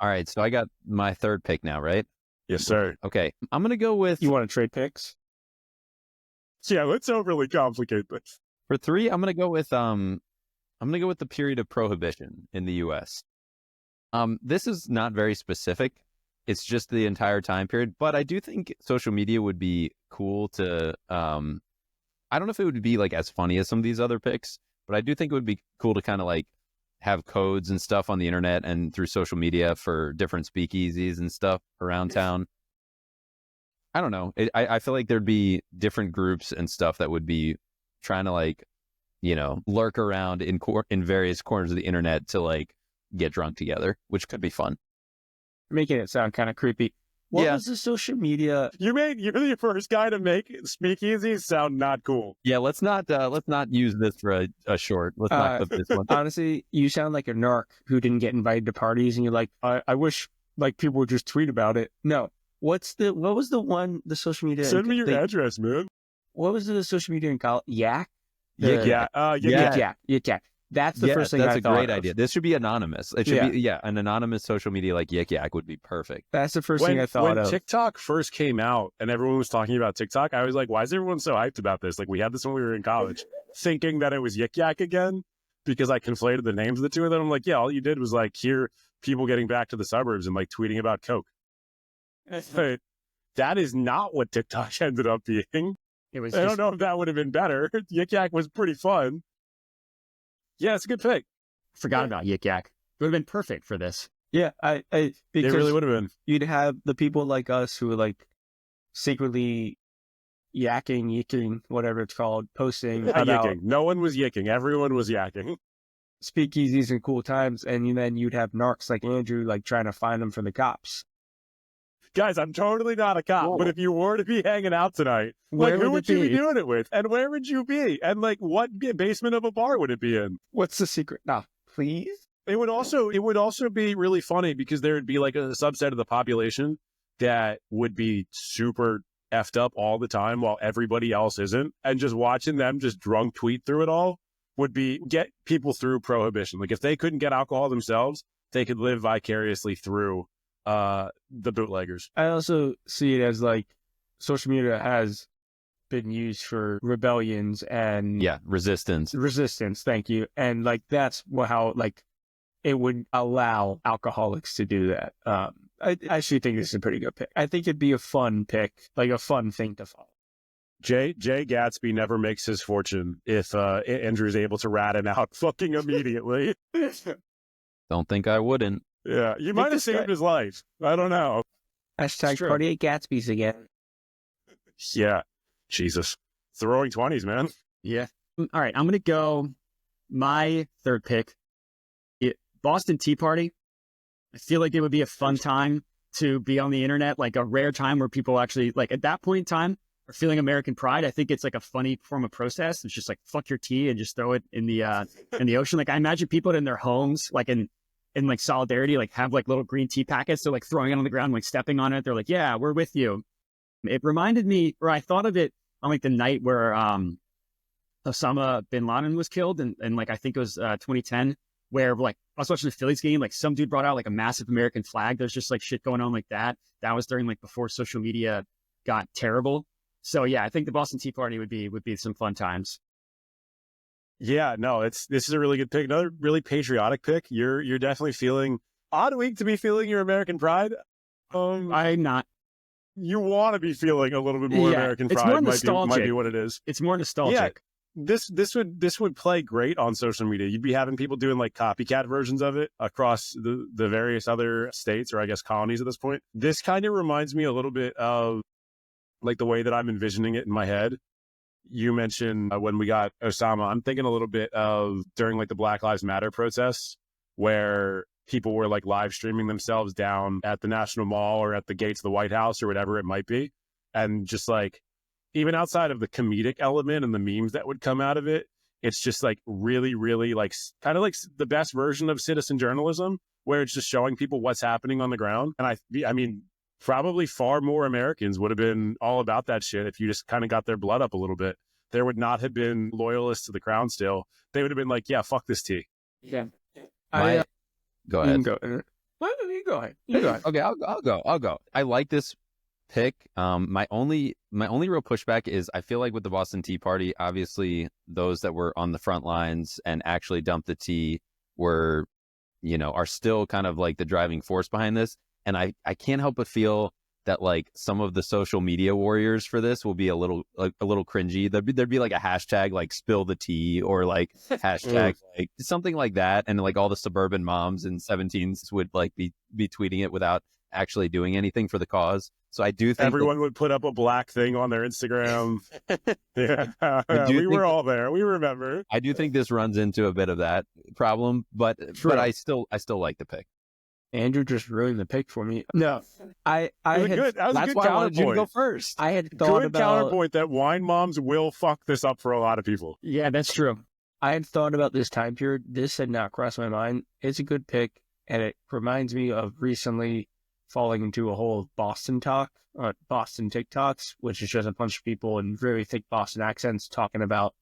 All right, so I got my third pick now, right? Yes, sir. Okay, I'm gonna go with You want to trade picks? Yeah, let's overly complicate this. for three. I'm gonna go with the period of prohibition in the U.S. This is not very specific. It's just the entire time period, but I do think social media would be cool to. I don't know if it would be like as funny as some of these other picks, but I do think it would be cool to kind of like have codes and stuff on the internet and through social media for different speakeasies and stuff around town. I don't know. I feel like there'd be different groups and stuff that would be trying to like, lurk around in various corners of the internet to like get drunk together, which could be fun. Making it sound kind of creepy. What was the social media? You're the first guy to make speakeasies sound not cool. Yeah, let's not use this for a short. Let's not clip this one. Honestly, you sound like a narc who didn't get invited to parties, and you're like, I wish like people would just tweet about it. No, what was the social media? Send me your address, man. What was the social media in college? Yak. Yik Yak. That's the first thing I thought. That's a great idea. This should be anonymous. It should be an anonymous social media like Yik Yak would be perfect. That's the first thing I thought of. When TikTok first came out and everyone was talking about TikTok, I was like, why is everyone so hyped about this? Like, we had this when we were in college, thinking that it was Yik Yak again, because I conflated the names of the two of them. I'm like, yeah, all you did was like hear people getting back to the suburbs and like tweeting about Coke. But that is not what TikTok ended up being. I don't know if that would have been better. Yik Yak was pretty fun. Yeah, it's a good pick. Forgot about Yik Yak. It would have been perfect for this. Yeah, because it really would have been. You'd have the people like us who are like secretly yicking, whatever it's called, posting about yicking. No one was yicking. Everyone was yakking. Speakeasies and cool times, and then you'd have narcs like Andrew like trying to find them from the cops. Guys, I'm totally not a cop, but if you were to be hanging out tonight, like, who would you be doing it with? And where would you be? And like, what basement of a bar would it be in? What's the secret? Nah, please. It would also be really funny because there would be like a subset of the population that would be super effed up all the time while everybody else isn't. And just watching them just drunk tweet through it all would get people through prohibition. Like, if they couldn't get alcohol themselves, they could live vicariously through the bootleggers. I also see it as like social media has been used for rebellions and resistance. Thank you. And like, that's how like it would allow alcoholics to do that. I actually think this is a pretty good pick. I think it'd be a fun pick, like a fun thing to follow. Jay Gatsby never makes his fortune if Andrew's able to rat him out fucking immediately. Don't think I wouldn't. Yeah, you might have saved his life. I don't know. Hashtag party at Gatsby's again. Yeah. Jesus. Throwing 20s, man. Yeah. All right, I'm going to go my third pick. Boston Tea Party. I feel like it would be a fun time to be on the internet, like a rare time where people actually, like at that point in time, are feeling American pride. I think it's like a funny form of protest. It's just like, fuck your tea and just throw it in the ocean. Like, I imagine people in their homes, like in like solidarity, like have like little green tea packets. They're like throwing it on the ground, like stepping on it. They're like, yeah, we're with you. It reminded me, or I thought of it on like the night where Osama bin Laden was killed. And like, I think it was 2010, where like I was watching the Phillies game, like some dude brought out like a massive American flag. There's just like shit going on like that. That was during like before social media got terrible. So yeah, I think the Boston Tea Party would be some fun times. Yeah, no, this is a really good pick. Another really patriotic pick. You're definitely feeling odd week to be feeling your American pride. I'm not. You want to be feeling a little bit more American pride. It's more nostalgic. Might be what it is. It's more nostalgic. Yeah, this would play great on social media. You'd be having people doing like copycat versions of it across the various other states, or I guess colonies at this point. This kind of reminds me a little bit of like the way that I'm envisioning it in my head. You mentioned when we got Osama, I'm thinking a little bit of during like the Black Lives Matter protests where people were like live streaming themselves down at the National Mall or at the gates of the White House or whatever it might be. And just like, even outside of the comedic element and the memes that would come out of it, it's just like really, really like kind of like the best version of citizen journalism where it's just showing people what's happening on the ground. And I mean, probably far more Americans would have been all about that shit if you just kind of got their blood up a little bit. There would not have been loyalists to the crown still. They would have been like, yeah, fuck this tea. Yeah. Go ahead. Well, you go ahead. You go ahead. Okay, I'll go. I like this pick. My only real pushback is I feel like with the Boston Tea Party, obviously those that were on the front lines and actually dumped the tea were, are still kind of like the driving force behind this. And I can't help but feel that like some of the social media warriors for this will be a little cringy. There'd be like a hashtag like spill the tea or like hashtag like something like that, and like all the suburban moms and 17s would like be tweeting it without actually doing anything for the cause. So I do think everyone would put up a black thing on their Instagram. Yeah, we were all there. We remember. I do think this runs into a bit of that problem, but I still like the pick. Andrew just ruined the pick for me. No, That was a good I wanted you to go counterpoint. first. I had thought Good about counterpoint that wine moms will fuck this up for a lot of people. Yeah, that's true. I had thought about this time period. This had not crossed my mind. It's a good pick, and it reminds me of recently falling into a whole Boston Boston TikToks, which is just a bunch of people in very thick Boston accents talking about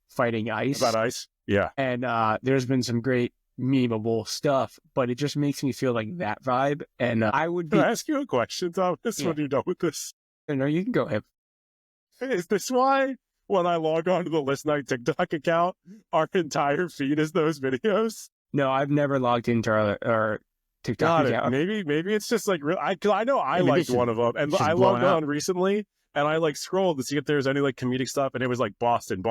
fighting ice. About ice? Yeah. And there's been some great memeable stuff, but it just makes me feel like that vibe. And I would be. Can I ask you a question, Thomas, when you're done with this? No, you can go ahead. Is this why when I log on to the List Night TikTok account, our entire feed is those videos? No, I've never logged into our TikTok Got it. account. Maybe it's just like real. I know I Maybe liked it's one of them, and just I blowing logged up. on recently, and I like scrolled to see if there's any like comedic stuff, and it was like Boston,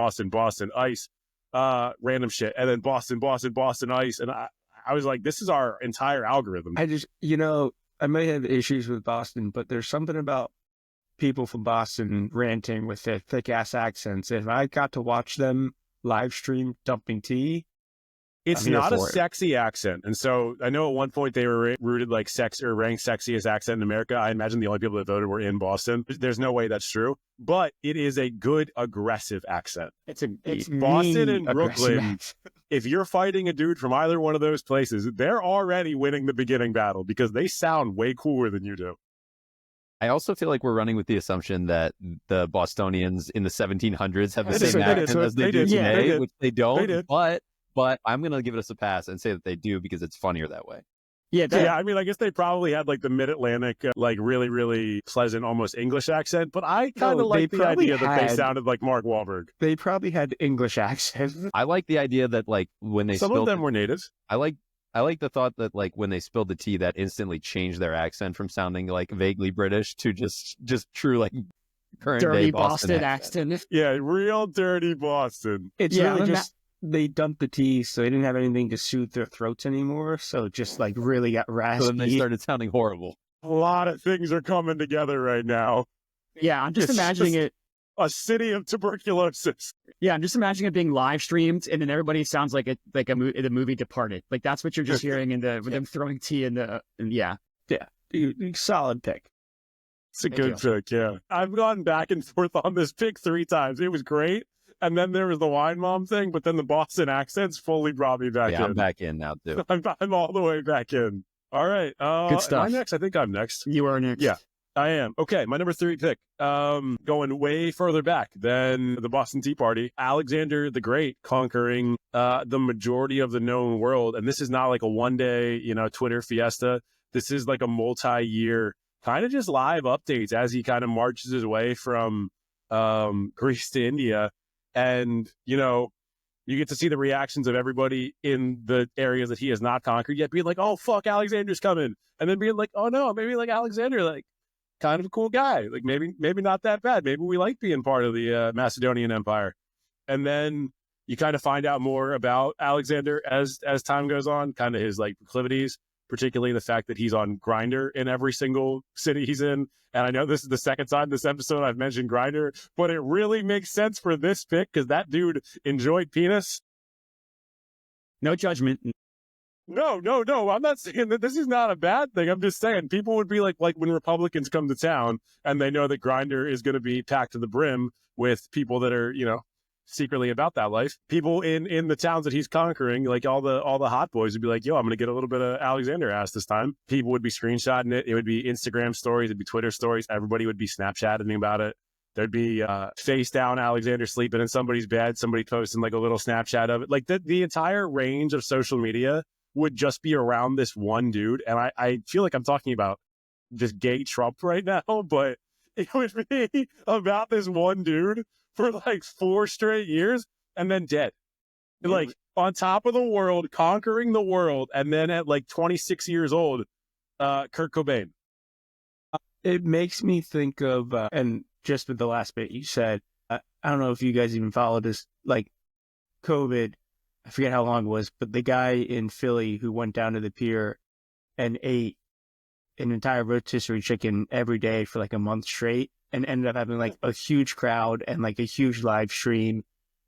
ice, random shit, and then Boston, ice, and I was like, this is our entire algorithm. I just, I may have issues with Boston, but there's something about people from Boston ranting with their thick ass accents. If I got to watch them live stream dumping tea, It's I'm here not a for it. sexy accent. And so I know at one point they were rooted like sex or ranked sexiest accent in America. I imagine the only people that voted were in Boston. There's no way that's true, but it is a good aggressive accent. It's Boston mean, and aggressive Brooklyn. accent. If you're fighting a dude from either one of those places, they're already winning the beginning battle because they sound way cooler than you do. I also feel like we're running with the assumption that the Bostonians in the 1700s have the They same did. accent as they They do did. Yeah, they today, did. which they don't. They did. But I'm going to give us a pass and say that they do because it's funnier that way. Yeah, Yeah, I mean, I guess they probably had like the mid-Atlantic, like really, really pleasant, almost English accent. But I kind of No, like they the probably idea that they had- sounded like Mark Wahlberg. they probably had English accents. I like the idea that like when they Some of spilled them were natives. I like the thought that like when they spilled the tea, that instantly changed their accent from sounding like vaguely British to just true like current dirty day Boston accent. Yeah, real dirty Boston. It's Yeah, really I'm just they dumped the tea, so they didn't have anything to soothe their throats anymore. So it just like really got raspy. So then they started sounding horrible. A lot of things are coming together right now. Yeah, I'm just It's imagining just- it. A city of tuberculosis. Yeah, I'm just imagining it being live streamed, and then everybody sounds like the movie Departed. Like that's what you're just hearing with them throwing tea in the. Yeah, Solid pick. It's a Thank good pick, yeah. I've gone back and forth on this pick 3 times. It was great. And then there was the wine mom thing, but then the Boston accents fully brought me back Yeah, in. I'm back in now too. I'm all the way back in. All right. Good stuff. Am I next? I think I'm next. you are next. Yeah. I am. Okay, my number 3 pick. Going way further back than the Boston Tea Party. Alexander the Great conquering the majority of the known world. And this is not like a one-day, Twitter fiesta. This is like a multi-year kind of just live updates as he kind of marches his way from Greece to India. And, you get to see the reactions of everybody in the areas that he has not conquered yet, being like, oh, fuck, Alexander's coming. And then being like, oh, no, maybe like Alexander, like, kind of a cool guy. Like maybe not that bad. Maybe we like being part of the Macedonian Empire. And then you kind of find out more about Alexander as time goes on, kind of his like proclivities, particularly the fact that he's on Grindr in every single city he's in. And I know this is the second time this episode I've mentioned Grindr, but it really makes sense for this pick because that dude enjoyed penis. No judgment. No. I'm not saying that this is not a bad thing. I'm just saying people would be like when Republicans come to town and they know that Grindr is going to be packed to the brim with people that are, secretly about that life. People in the towns that he's conquering, like all the hot boys would be like, yo, I'm going to get a little bit of Alexander ass this time. People would be screenshotting it. It would be Instagram stories. It'd be Twitter stories. Everybody would be Snapchatting about it. There'd be face down Alexander sleeping in somebody's bed, somebody posting like a little Snapchat of it. Like the entire range of social media would just be around this one dude. And I feel like I'm talking about just gay Trump right now, but it would be about this one dude for like 4 straight years and then dead. Like on top of the world, conquering the world. And then at like 26 years old, Kurt Cobain. It makes me think of, and just with the last bit you said, I don't know if you guys even followed this, like COVID, I forget how long it was, but the guy in Philly who went down to the pier and ate an entire rotisserie chicken every day for like a month straight and ended up having like a huge crowd and like a huge live stream.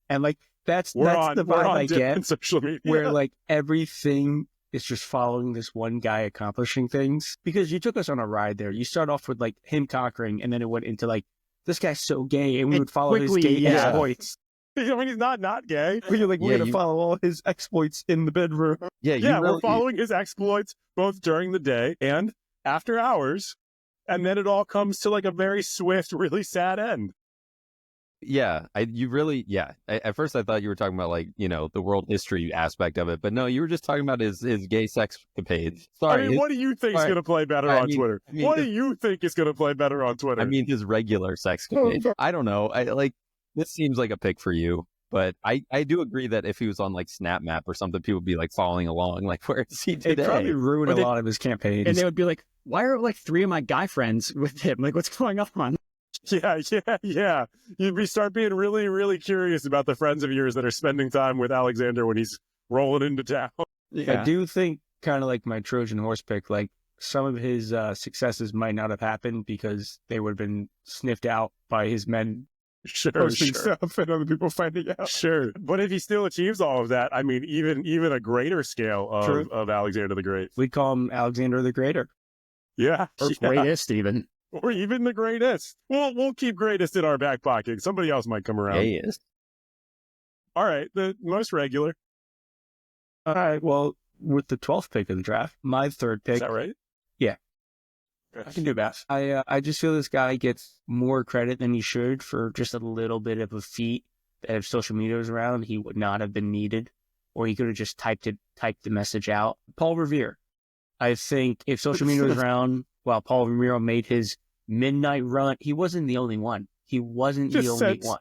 And like, that's the vibe I get, social media. where like everything is just following this one guy accomplishing things. Because you took us on a ride there. You start off with like him conquering, and then it went into like, this guy's so gay, and we would follow his gay exploits. I mean, he's not gay. We're like, we're going to follow all his exploits in the bedroom. We're following his exploits both during the day and after hours. And then it all comes to like a very swift, really sad end. At first I thought you were talking about like, you know, the world history aspect of it, but no, you were just talking about his gay sex capades. Sorry. I mean, what do you think is going to play better on Twitter? What do you think is going to play better on Twitter? I mean, his regular sex capades. I don't know. This seems like a pick for you, but I do agree that if he was on like Snap Map or something, people would be like following along. Like, where is he today? It probably ruined a lot of his campaigns. And they would be like, why are like 3 of my guy friends with him? Like, what's going on? Yeah. You'd start being really, really curious about the friends of yours that are spending time with Alexander when he's rolling into town. I do think, kind of like my Trojan horse pick, like some of his successes might not have happened because they would have been sniffed out by his men posting stuff and other people finding out. Sure. But if he still achieves all of that, I mean, even a greater scale of Alexander the Great. We'd call him Alexander the Greater. Yeah. Or greatest even. Or even the greatest. We'll keep greatest in our back pocket. Somebody else might come around. Gayest. All right. The most regular. All right. Well, with the 12th pick of the draft, my third pick. Is that right? Yeah. I can do that. I just feel this guy gets more credit than he should for just a little bit of a feat that if social media was around, he would not have been needed, or he could have just typed the message out. Paul Revere. I think if social media was around while Paul Revere made his midnight run, he wasn't the only one. He wasn't the only one.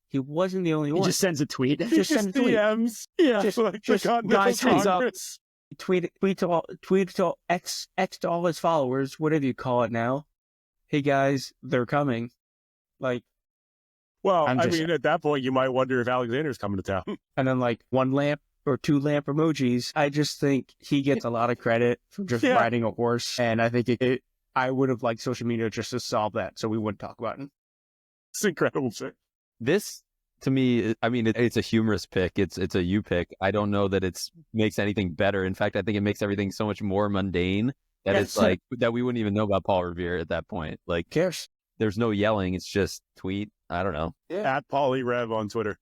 He wasn't the only one. He just sends a tweet. Just sends DMs. Yeah. Just guys, heads up. Tweet to X to all his followers, whatever you call it now. Hey guys, they're coming. Like, well, I mean, at that point, you might wonder if Alexander's coming to town. And then like 1 lamp or 2 lamp emojis. I just think he gets a lot of credit for just riding a horse, and I think I would have liked social media just to solve that, so we wouldn't talk about it. It's incredible shit. This, to me, I mean, it's a humorous pick. It's a you pick. I don't know that it makes anything better. In fact, I think it makes everything so much more mundane that it's like that we wouldn't even know about Paul Revere at that point. Like, Cares? There's no yelling. It's just tweet. I don't know. At Pauly Rev on Twitter.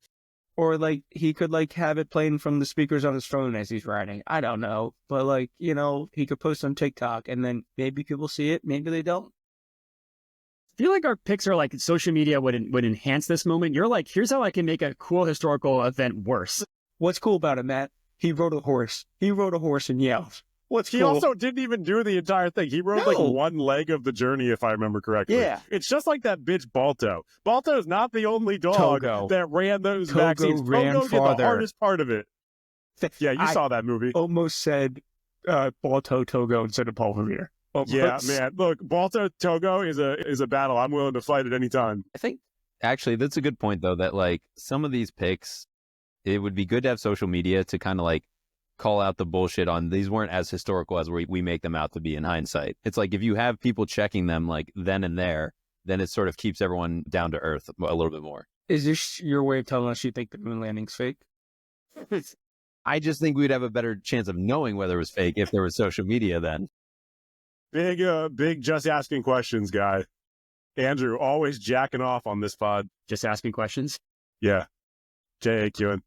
Or like he could like have it playing from the speakers on his phone as he's riding. I don't know, but like, you know, he could post on TikTok and then maybe people see it, maybe they don't. I feel like our picks are like social media would enhance this moment. You're like, here's how I can make a cool historical event worse. What's cool about it, Matt? He rode a horse. He rode a horse and yelled. What's he cool? also didn't even do the entire thing. He rode like one leg of the journey, if I remember correctly. Yeah. It's just like that bitch Balto. Balto's not the only dog that ran those vaccines. Togo did the hardest part of it. Yeah, you saw that movie. Almost said Balto Togo instead of Paul Revere. Yeah, man. Look, Balto Togo is a battle I'm willing to fight at any time. I think actually that's a good point though, that like some of these picks, it would be good to have social media to kind of like call out the bullshit on these weren't as historical as we make them out to be in hindsight. It's like if you have people checking them like then and there, then it sort of keeps everyone down to earth a little bit more. Is this your way of telling us you think the moon landing's fake? I just think we'd have a better chance of knowing whether it was fake if there was social media then. Big just asking questions guy. Andrew, always jacking off on this pod. Just asking questions? Yeah. JAQN.